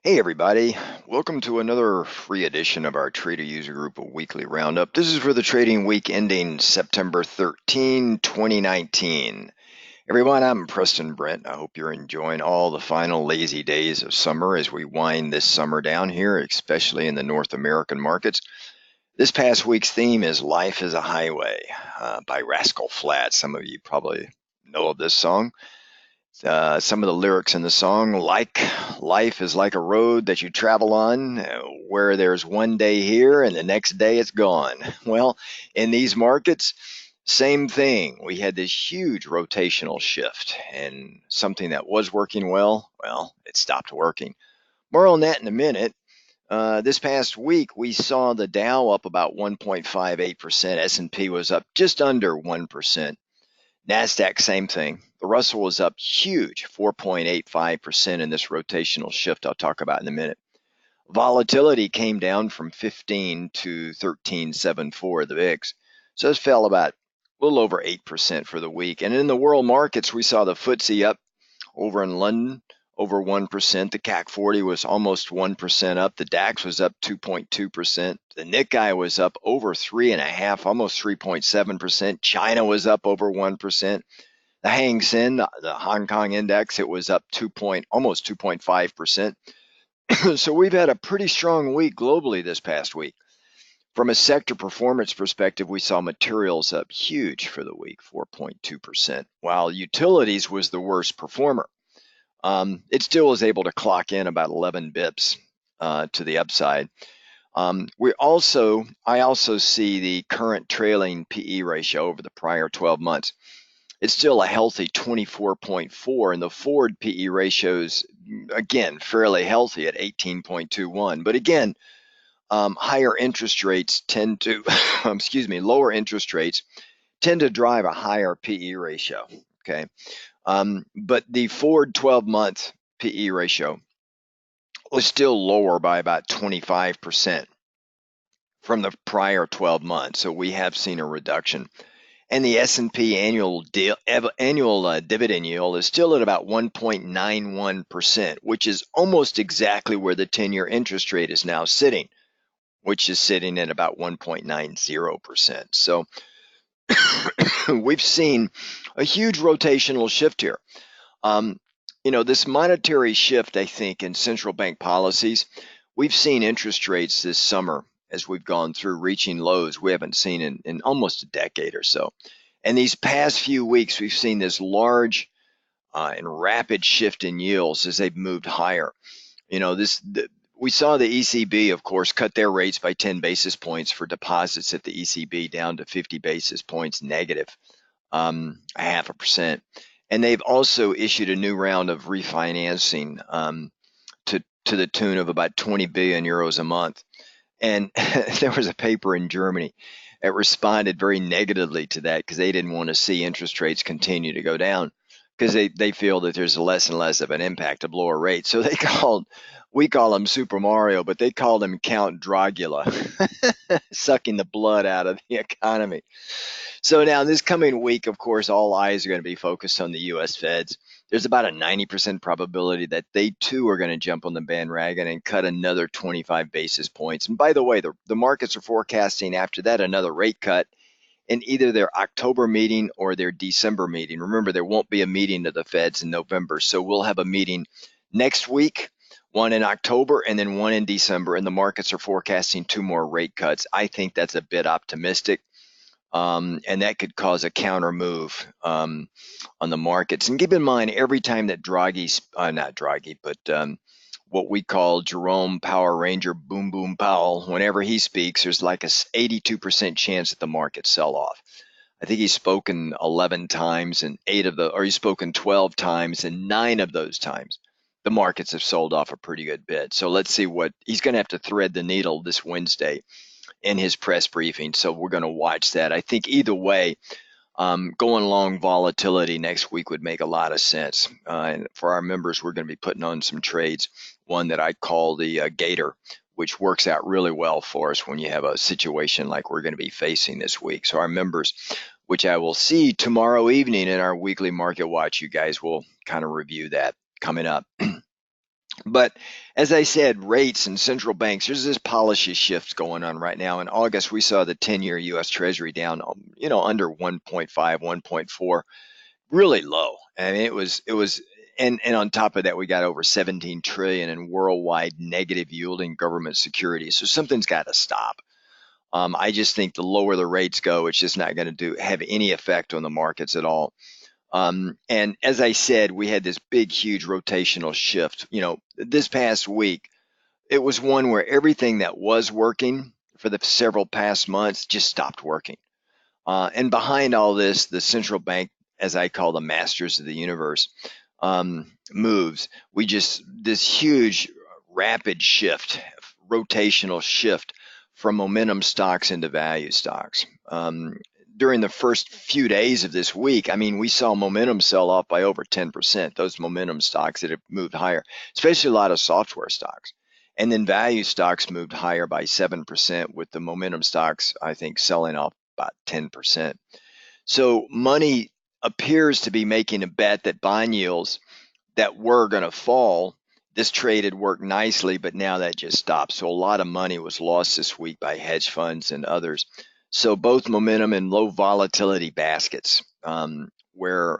Hey everybody, welcome to another free edition of our Trader User Group Weekly Roundup. This is for the trading week ending September 13, 2019. Everyone, I'm Preston Brent. I hope you're enjoying all the final lazy days of summer as we wind this summer down here, especially in the North American markets. This past week's theme is Life is a Highway by Rascal Flatts. Some of you probably know of this song. Some of the lyrics in the song, like life is like a road that you travel on, where there's one day here and the next day it's gone. Well, in these markets, same thing. We had this huge rotational shift, and something that was working well, it stopped working. More on that in a minute. This past week, we saw the Dow up about 1.58%. S&P was up just under 1%. NASDAQ, same thing. The Russell was up huge, 4.85% in this rotational shift I'll talk about in a minute. Volatility came down from 15 to 13.74, the VIX. So it fell about a little over 8% for the week. And in the world markets, we saw the FTSE up over in London, over 1%. The CAC 40 was almost 1% up. The DAX was up 2.2%. The Nikkei was up over 3.5%, almost 3.7%. China was up over 1%. The Hang Seng, the Hong Kong index, it was up almost 2.5%. So we've had a pretty strong week globally this past week. From a sector performance perspective, we saw materials up huge for the week, 4.2%, while utilities was the worst performer. It still was able to clock in about 11 bips to the upside. I also see the current trailing PE ratio over the prior 12 months. It's still a healthy 24.4, and the forward PE ratios, again, fairly healthy at 18.21. But again, higher interest rates tend to, lower interest rates tend to drive a higher PE ratio. Okay. But the forward 12-month PE ratio was still lower by about 25% from the prior 12 months. So we have seen a reduction. And the S&P annual dividend yield is still at about 1.91%, which is almost exactly where the 10-year interest rate is now sitting, which is sitting at about 1.90%. So we've seen a huge rotational shift here. This monetary shift, I think, in central bank policies, we've seen interest rates this summer as we've gone through reaching lows we haven't seen in almost a decade or so. And these past few weeks, we've seen this large and rapid shift in yields as they've moved higher. We saw the ECB, of course, cut their rates by 10 basis points for deposits at the ECB down to 50 basis points negative, 0.5%. And they've also issued a new round of refinancing to the tune of about 20 billion euros a month. And there was a paper in Germany that responded very negatively to that because they didn't want to see interest rates continue to go down because they feel that there's less and less of an impact of lower rates. So we call him Super Mario, but they called him Count Dracula, sucking the blood out of the economy. So now this coming week, of course, all eyes are going to be focused on the US Feds. There's about a 90% probability that they too are going to jump on the bandwagon and cut another 25 basis points. And by the way, the markets are forecasting after that another rate cut in either their October meeting or their December meeting. Remember, there won't be a meeting of the Feds in November, so we'll have a meeting next week, one in October and then one in December, and the markets are forecasting 2 more rate cuts. I think that's a bit optimistic. And that could cause a counter move on the markets. And keep in mind, every time that what we call Jerome Power Ranger Boom Boom Powell, whenever he speaks, there's like a 82% chance that the markets sell off. I think he's spoken 11 times, and he's spoken 12 times, and 9 of those times the markets have sold off a pretty good bit. So let's see what he's going to have to thread the needle this Wednesday in his press briefing. So we're going to watch that. I think either way, going long volatility next week would make a lot of sense. And for our members, we're going to be putting on some trades. One that I call the Gator, which works out really well for us when you have a situation like we're going to be facing this week. So our members, which I will see tomorrow evening in our weekly market watch, you guys will kind of review that coming up. But as I said, rates and central banks, there's this policy shift going on right now. In August, we saw the 10-year US Treasury down, under 1.5, 1.4, really low. And and on top of that, we got over 17 trillion in worldwide negative yielding government securities. So something's got to stop. I just think the lower the rates go, it's just not going to have any effect on the markets at all. And as I said, we had this big, huge rotational shift. This past week, it was one where everything that was working for the several past months just stopped working. And behind all this, the central bank, as I call the masters of the universe, moves. This huge, rapid shift, rotational shift from momentum stocks into value stocks. During the first few days of this week, I mean, we saw momentum sell off by over 10%, those momentum stocks that have moved higher, especially a lot of software stocks. And then value stocks moved higher by 7%, with the momentum stocks, I think, selling off about 10%. So money appears to be making a bet that bond yields that were going to fall. This trade had worked nicely, but now that just stopped. So a lot of money was lost this week by hedge funds and others. So both momentum and low volatility baskets, where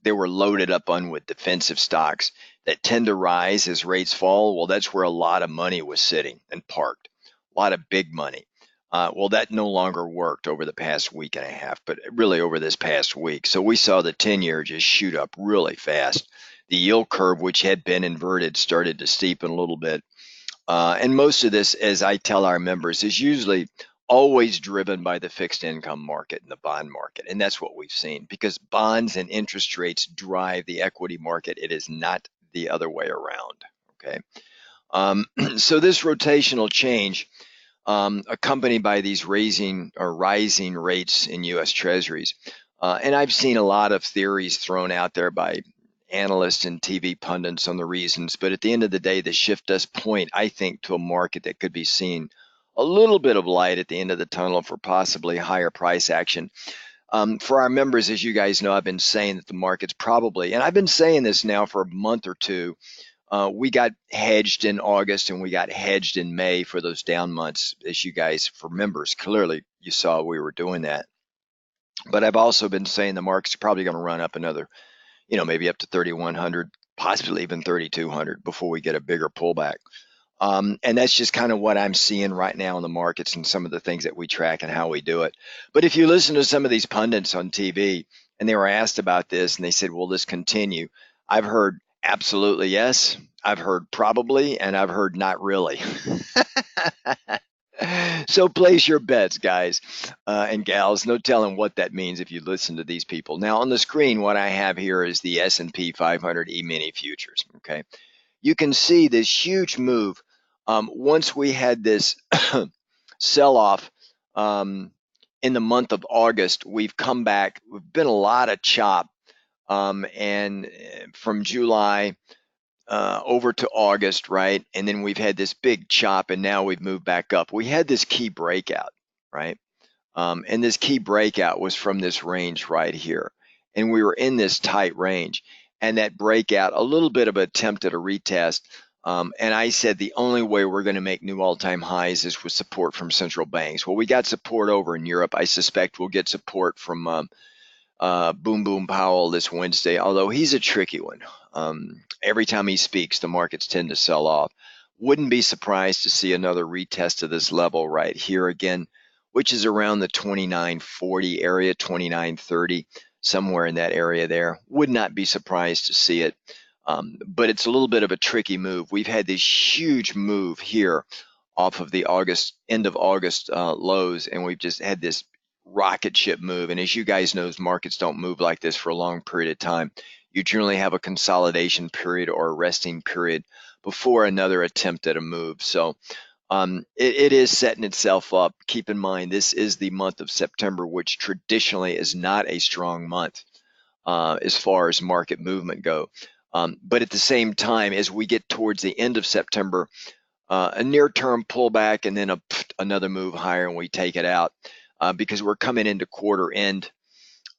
they were loaded up on with defensive stocks that tend to rise as rates fall. Well, that's where a lot of money was sitting and parked, a lot of big money. Well, that no longer worked over the past week and a half, but really over this past week. So we saw the 10-year just shoot up really fast. The yield curve, which had been inverted, started to steepen a little bit. And most of this, as I tell our members, is usually always driven by the fixed income market and the bond market. And that's what we've seen, because bonds and interest rates drive the equity market. It is not the other way around. Okay. So this rotational change, accompanied by these rising rates in US Treasuries. And I've seen a lot of theories thrown out there by analysts and TV pundits on the reasons, but at the end of the day, the shift does point, I think, to a market that could be seeing a little bit of light at the end of the tunnel for possibly higher price action. For our members, as you guys know, I've been saying that the market's probably, and I've been saying this now for a month or two, we got hedged in August and we got hedged in May for those down months. As you guys, for members, clearly you saw we were doing that. But I've also been saying the market's probably going to run up another, maybe up to 3,100, possibly even 3,200 before we get a bigger pullback. And that's just kind of what I'm seeing right now in the markets and some of the things that we track and how we do it. But if you listen to some of these pundits on TV and they were asked about this and they said, will this continue? I've heard absolutely yes. I've heard probably, and I've heard not really. So place your bets, guys and gals. No telling what that means if you listen to these people. Now on the screen, what I have here is the S&P 500 E-mini futures. Okay, you can see this huge move. Once we had this sell-off in the month of August, we've come back. We've been a lot of chop, and from July over to August, right? And then we've had this big chop, and now we've moved back up. We had this key breakout, right? And this key breakout was from this range right here. And we were in this tight range. And that breakout, a little bit of an attempt at a retest. And I said the only way we're going to make new all-time highs is with support from central banks. Well, we got support over in Europe. I suspect we'll get support from Boom Boom Powell this Wednesday, although he's a tricky one. Every time he speaks, the markets tend to sell off. Wouldn't be surprised to see another retest of this level right here again, which is around the 2940 area, 2930, somewhere in that area there. Would not be surprised to see it. But it's a little bit of a tricky move. We've had this huge move here off of the end of August lows, and we've just had this rocket ship move. And as you guys know, markets don't move like this for a long period of time. You generally have a consolidation period or a resting period before another attempt at a move. So it is setting itself up. Keep in mind, this is the month of September, which traditionally is not a strong month as far as market movement go. But at the same time, as we get towards the end of September, a near-term pullback and then another move higher, and we take it out because we're coming into quarter end.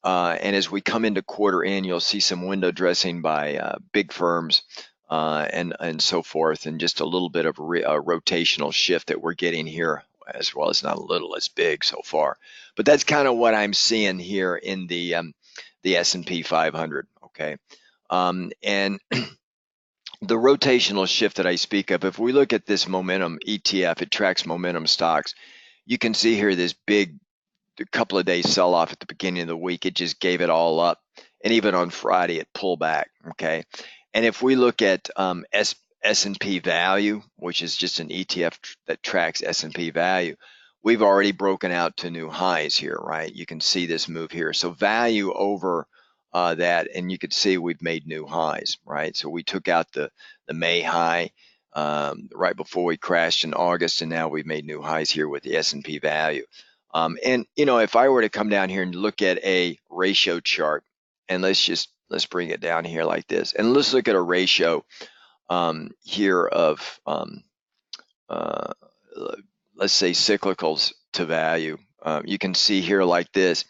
And as we come into quarter end, you'll see some window dressing by big firms and so forth, and just a little bit of a rotational shift that we're getting here, as well as not a little, it's big so far. But that's kind of what I'm seeing here in the S&P 500. Okay, and the rotational shift that I speak of, if we look at this momentum ETF, it tracks momentum stocks. You can see here this big couple of days sell off at the beginning of the week. It just gave it all up, and even on Friday it pulled back. Okay, and if we look at S&P value, which is just an ETF that tracks S&P value, we've already broken out to new highs here, right? You can see this move here. So value over that, and you can see we've made new highs, right? So we took out the May high right before we crashed in August, and now we've made new highs here with the S&P value. And if I were to come down here and look at a ratio chart, and let's bring it down here like this, and let's look at a ratio here of uh, let's say cyclicals to value. You can see here like this.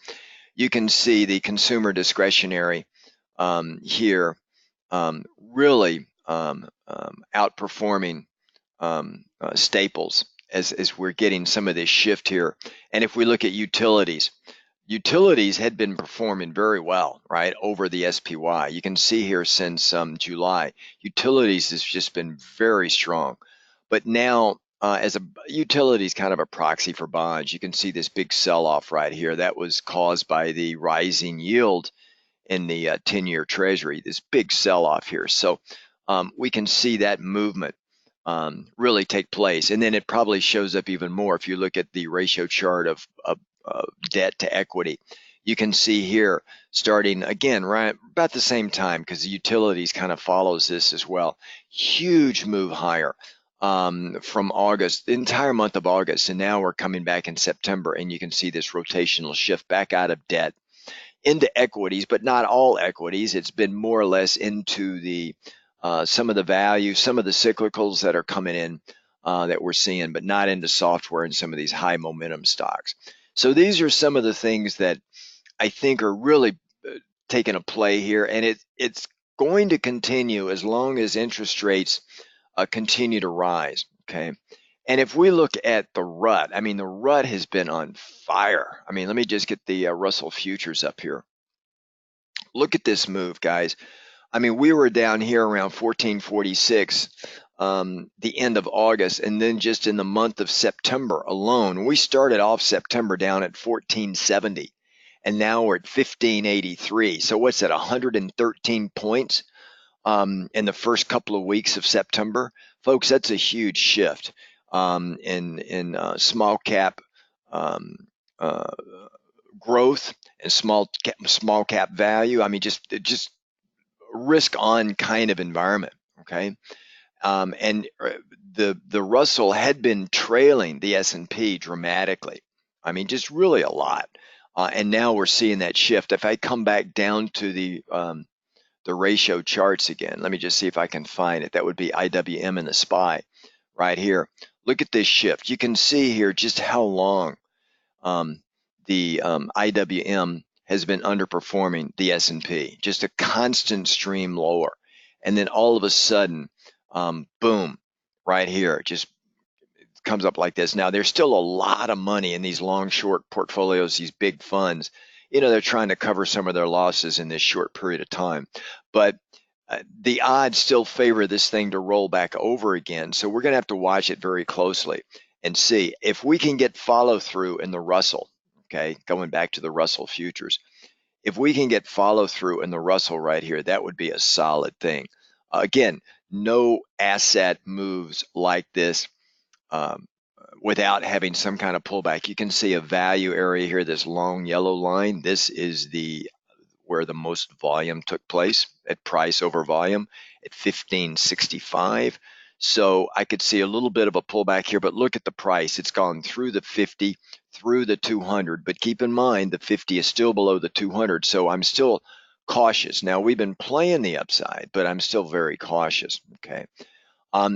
You can see the consumer discretionary here really outperforming staples as we're getting some of this shift here. And if we look at utilities, utilities had been performing very well, right, over the SPY. You can see here since July, utilities has just been very strong. But now, as a utilities kind of a proxy for bonds, you can see this big sell-off right here. That was caused by the rising yield in the 10-year Treasury, this big sell-off here. So we can see that movement really take place. And then it probably shows up even more if you look at the ratio chart of debt to equity. You can see here starting again right about the same time, because the utilities kind of follows this as well. Huge move higher from August, the entire month of August, and now we're coming back in September, and you can see this rotational shift back out of debt into equities, but not all equities. It's been more or less into the some of the value, some of the cyclicals that are coming in that we're seeing, but not into software and some of these high momentum stocks. So these are some of the things that I think are really taking a play here, and it's going to continue as long as interest rates continue to rise. Okay. And if we look at the rut, I mean, the rut has been on fire. I mean, let me just get the Russell futures up here. Look at this move, guys. I mean, we were down here around 1446 the end of August, and then just in the month of September alone, we started off September down at 1470, and now we're at 1583. So what's that, 113 points in the first couple of weeks of September? Folks, that's a huge shift in small cap uh, growth and small cap value. I mean, just risk on kind of environment. Okay, and the Russell had been trailing the S&P dramatically. I mean, just really a lot. And now we're seeing that shift. If I come back down to the ratio charts again, let me just see if I can find it. That would be IWM and the SPY right here. Look at this shift. You can see here just how long the IWM has been underperforming the S&P, just a constant stream lower. And then all of a sudden, boom, right here, just comes up like this. Now, there's still a lot of money in these long short portfolios, these big funds. They're trying to cover some of their losses in this short period of time. But the odds still favor this thing to roll back over again. So we're going to have to watch it very closely and see if we can get follow through in the Russell. Okay, going back to the Russell futures. If we can get follow through in the Russell right here, that would be a solid thing. Again, no asset moves like this um, without having some kind of pullback. You can see a value area here, this long yellow line. This is where the most volume took place at price over volume at 1565. So I could see a little bit of a pullback here, but look at the price. It's gone through the 50, through the 200, but keep in mind the 50 is still below the 200. So I'm still cautious. Now we've been playing the upside, but I'm still very cautious. Okay.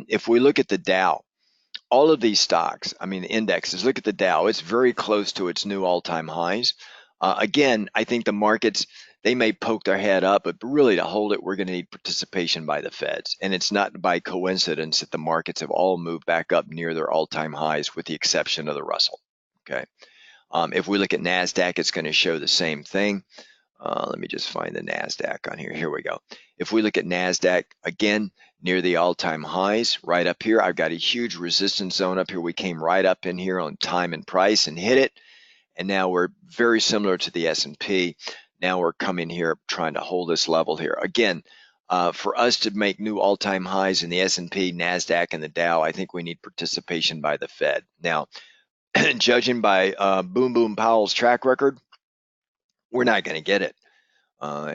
If we look at the Dow, all of these stocks, I mean, the indexes, look at the Dow, it's very close to its new all-time highs. Again, I think the markets, they may poke their head up, but really to hold it, we're going to need participation by the Feds. And it's not by coincidence that the markets have all moved back up near their all-time highs, with the exception of the Russell. Okay. If we look at NASDAQ, it's going to show the same thing. Let me just find the NASDAQ on here. Here we go. If we look at NASDAQ, again, near the all-time highs, right up here, I've got a huge resistance zone up here. We came right up in here on time and price and hit it. And now we're very similar to the S&P. Now we're coming here trying to hold this level here. Again, for us to make new all-time highs in the S&P, NASDAQ, and the Dow, I think we need participation by the Fed. Now, judging by Boom Boom Powell's track record, we're not going to get it.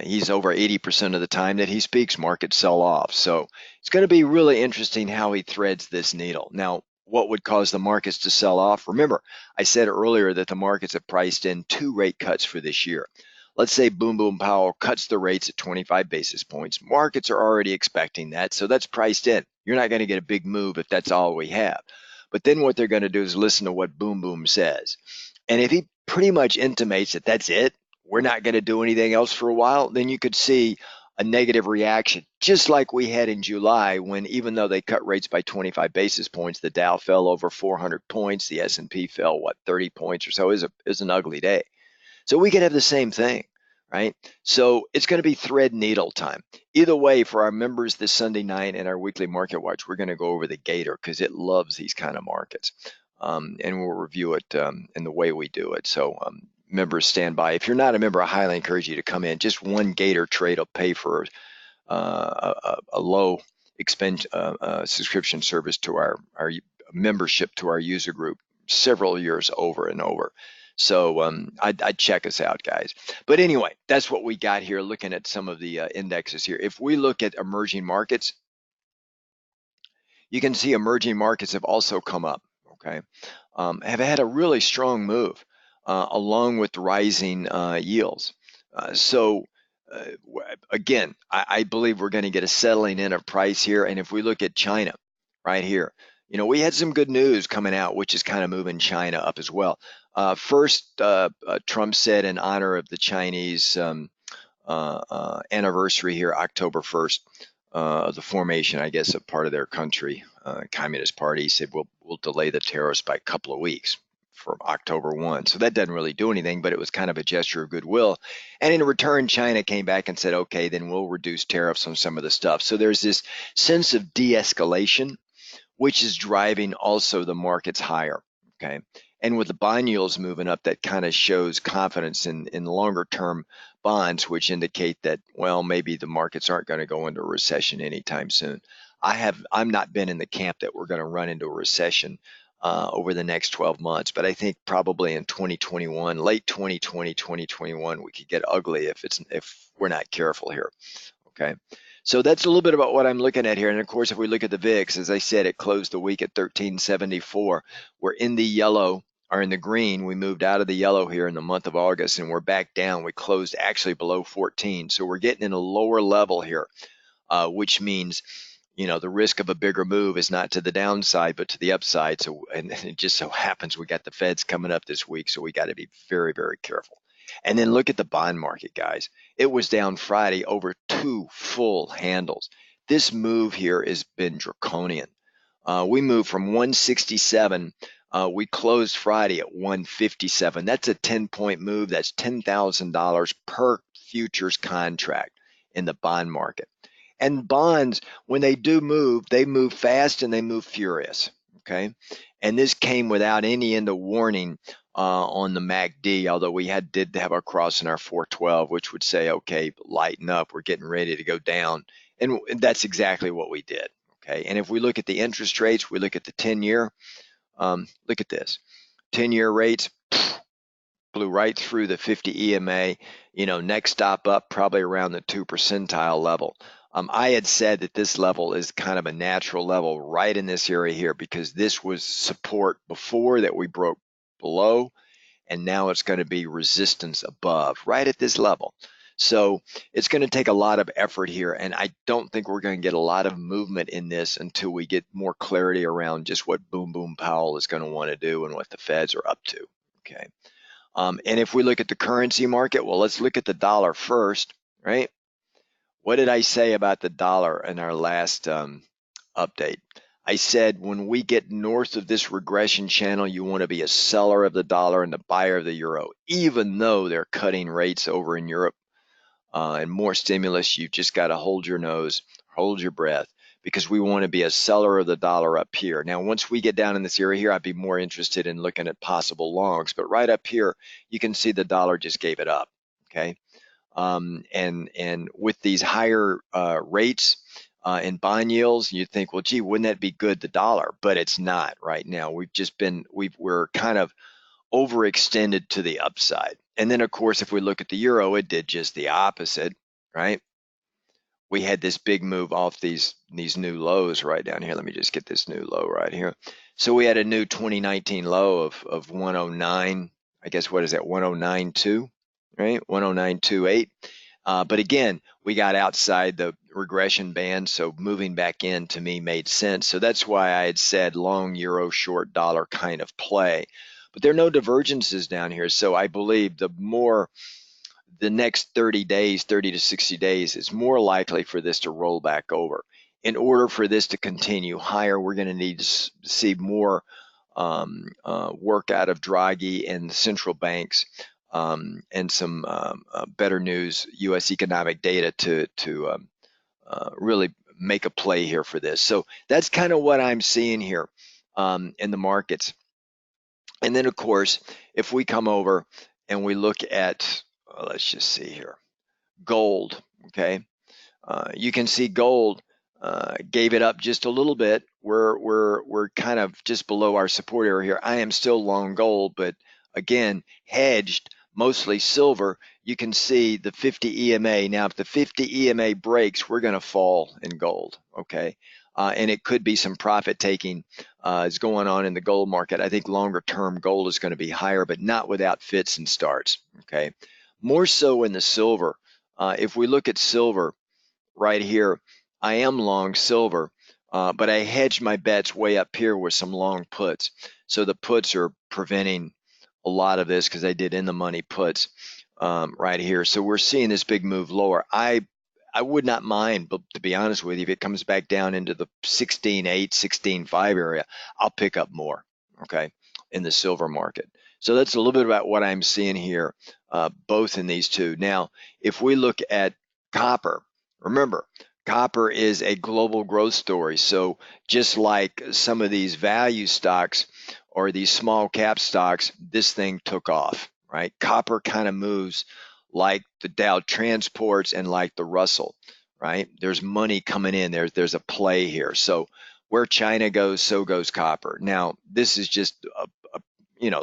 He's over 80% of the time that he speaks, markets sell off. So it's going to be really interesting how he threads this needle. Now, what would cause the markets to sell off? Remember, I said earlier that the markets have priced in 2 rate cuts for this year. Let's say Boom Boom Powell cuts the rates at 25 basis points. Markets are already expecting that, so that's priced in. You're not going to get a big move if that's all we have. But then what they're going to do is listen to what Boom Boom says. And if he pretty much intimates that that's it, we're not going to do anything else for a while, then you could see a negative reaction, just like we had in July, when even though they cut rates by 25 basis points, the Dow fell over 400 points, the S&P fell, 30 points or so. It was an ugly day. So we could have the same thing, right? So it's going to be thread needle time. Either way, for our members this Sunday night and our weekly market watch, we're going to go over the Gator because it loves these kind of markets. And we'll review it in the way we do it. So members stand by. If you're not a member, I highly encourage you to come in. Just one Gator trade will pay for a low expense subscription service to our membership to our user group several years over and over. So I'd check us out, guys. But anyway, that's what we got here, looking at some of the indexes here. If we look at emerging markets, you can see emerging markets have also come up, okay? Have had a really strong move along with rising yields. Again, I believe we're going to get a settling in of price here. And if we look at China right here, we had some good news coming out, which is kind of moving China up as well. First, Trump said in honor of the Chinese anniversary here, October 1st, the formation, I guess, of part of their country, Communist Party, said we'll delay the tariffs by a couple of weeks from October 1. So that doesn't really do anything, but it was kind of a gesture of goodwill. And in return, China came back and said, okay, then we'll reduce tariffs on some of the stuff. So there's this sense of de-escalation, which is driving also the markets higher, okay? And with the bond yields moving up, that kind of shows confidence in longer term bonds, which indicate that, well, maybe the markets aren't going to go into a recession anytime soon. I'm not been in the camp that we're going to run into a recession over the next 12 months, but I think probably in 2021, late 2020, 2021, we could get ugly if we're not careful here. Okay. So that's a little bit about what I'm looking at here. And of course, if we look at the VIX, as I said, it closed the week at 1374. We're in the yellow, or in the green. We moved out of the yellow here in the month of August, and we're back down. We closed actually below 14. So we're getting in a lower level here, which means, the risk of a bigger move is not to the downside, but to the upside. So, and it just so happens we got the Feds coming up this week, so we got to be very, very careful. And then look at the bond market, guys. It was down Friday over 2 full handles. This move here has been draconian. We moved from 167. We closed Friday at 157. That's a 10-point move. That's $10,000 per futures contract in the bond market. And bonds, when they do move, they move fast and they move furious, okay? And this came without any end of warning on the MACD, although we did have a cross in our 412, which would say, okay, lighten up, we're getting ready to go down. And that's exactly what we did, okay? And if we look at the interest rates, we look at the 10-year, look at this. 10-year rates blew right through the 50 EMA, next stop up probably around the 2 percentile level. I had said that this level is kind of a natural level right in this area here, because this was support before that we broke below, and now it's going to be resistance above right at this level. So it's going to take a lot of effort here, and I don't think we're going to get a lot of movement in this until we get more clarity around just what Boom Boom Powell is going to want to do and what the Feds are up to, okay? And if we look at the currency market, well, let's look at the dollar first, right? What did I say about the dollar in our last update? I said when we get north of this regression channel, you want to be a seller of the dollar and the buyer of the euro, even though they're cutting rates over in Europe and more stimulus. You've just got to hold your nose, hold your breath, because we want to be a seller of the dollar up here. Now, once we get down in this area here, I'd be more interested in looking at possible longs. But right up here, you can see the dollar just gave it up. Okay, and with these higher rates in bond yields, you think, well, gee, wouldn't that be good, the dollar? But it's not right now. We're kind of overextended to the upside. And then, of course, if we look at the euro, it did just the opposite, right? We had this big move off these new lows right down here. Let me just get this new low right here. So we had a new 2019 low of 109. I guess what is that? 1092, right? 10928. But again, we got outside the regression band, so moving back in to me made sense. So that's why I had said long euro, short dollar kind of play. But there are no divergences down here, so I believe the next 30 days, 30 to 60 days, is more likely for this to roll back over. In order for this to continue higher, we're going to need to see more work out of Draghi and the central banks, and some better news, U.S. economic data to really make a play here for this. So that's kind of what I'm seeing here in the markets. And then, of course, if we come over and we look at, let's just see here, gold, okay? You can see gold gave it up just a little bit. We're kind of just below our support area here. I am still long gold, but again, hedged, mostly silver. You can see the 50 EMA. Now, if the 50 EMA breaks, we're going to fall in gold, okay? And it could be some profit taking is going on in the gold market. I think longer term gold is going to be higher, but not without fits and starts, okay? More so in the silver. If we look at silver, right here, I am long silver, but I hedged my bets way up here with some long puts. So the puts are preventing a lot of this because I did in the money puts right here. So we're seeing this big move lower. I would not mind, but to be honest with you, if it comes back down into the 16.8, 16.5 area, I'll pick up more, okay, in the silver market. So that's a little bit about what I'm seeing here, both in these two. Now, if we look at copper, remember, copper is a global growth story. So just like some of these value stocks or these small cap stocks, this thing took off, right? Copper kind of moves like the Dow transports and like the Russell, right? There's money coming in. There's a play here. So where China goes, so goes copper. Now, this is just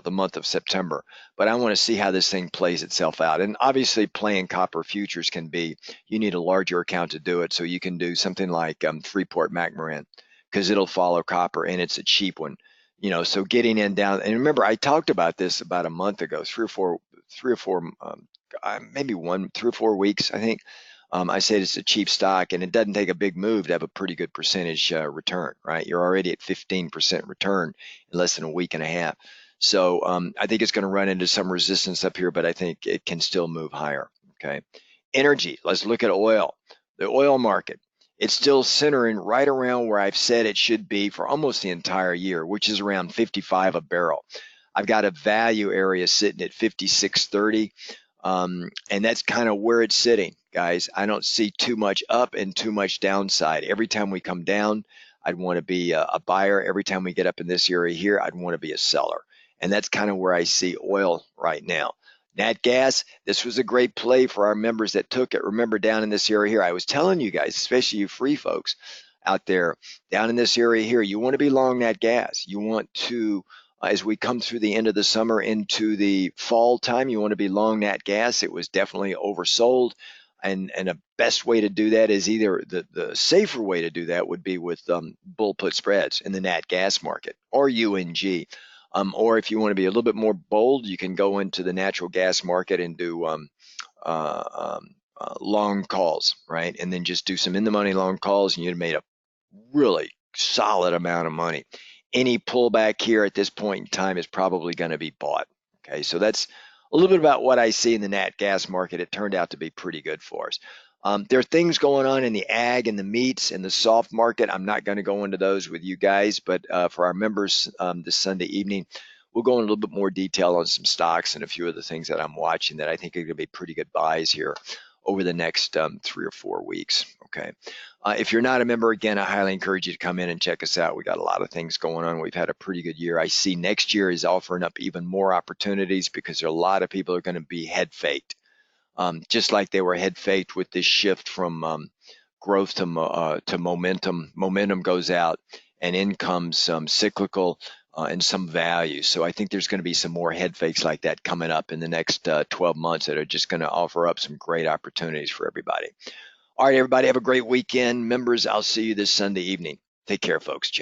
the month of September, but I want to see how this thing plays itself out. And obviously playing copper futures you need a larger account to do it. So you can do something like Freeport McMoran, because it'll follow copper and it's a cheap one. So getting in down, and remember, I talked about this about a month ago, maybe 3 or 4 weeks, I think. I said it's a cheap stock, and it doesn't take a big move to have a pretty good percentage return, right? You're already at 15% return in less than a week and a half. So I think it's going to run into some resistance up here, but I think it can still move higher, okay? Energy, let's look at oil. The oil market, it's still centering right around where I've said it should be for almost the entire year, which is around 55 a barrel. I've got a value area sitting at 56.30. And that's kind of where it's sitting, guys. I don't see too much up and too much downside. Every time we come down, I'd want to be a buyer. Every time we get up in this area here, I'd want to be a seller. And that's kind of where I see oil right now. Nat gas, this was a great play for our members that took it. Remember, down in this area here, I was telling you guys, especially you free folks out there, down in this area here, you want to be long nat gas. You want to, as we come through the end of the summer into the fall time, you want to be long nat gas. It was definitely oversold. And a best way to do that is either the safer way to do that would be with bull put spreads in the nat gas market or UNG. Or if you want to be a little bit more bold, you can go into the natural gas market and do long calls, right? And then just do some in the money long calls, and you'd made a really solid amount of money. Any pullback here at this point in time is probably going to be bought. Okay, so that's a little bit about what I see in the nat gas market. It turned out to be pretty good for us. There are things going on in the ag and the meats and the soft market. I'm not going to go into those with you guys, but for our members this Sunday evening, we'll go in a little bit more detail on some stocks and a few of the things that I'm watching that I think are going to be pretty good buys here over the next 3 or 4 weeks. Okay. If you're not a member, again, I highly encourage you to come in and check us out. We got a lot of things going on. We've had a pretty good year. I see next year is offering up even more opportunities because there are a lot of people who are going to be head faked, just like they were head faked with this shift from growth to momentum. Momentum goes out, and in comes some cyclical and some value. So I think there's going to be some more head fakes like that coming up in the next 12 months that are just going to offer up some great opportunities for everybody. All right, everybody, have a great weekend. Members, I'll see you this Sunday evening. Take care, folks. Ciao.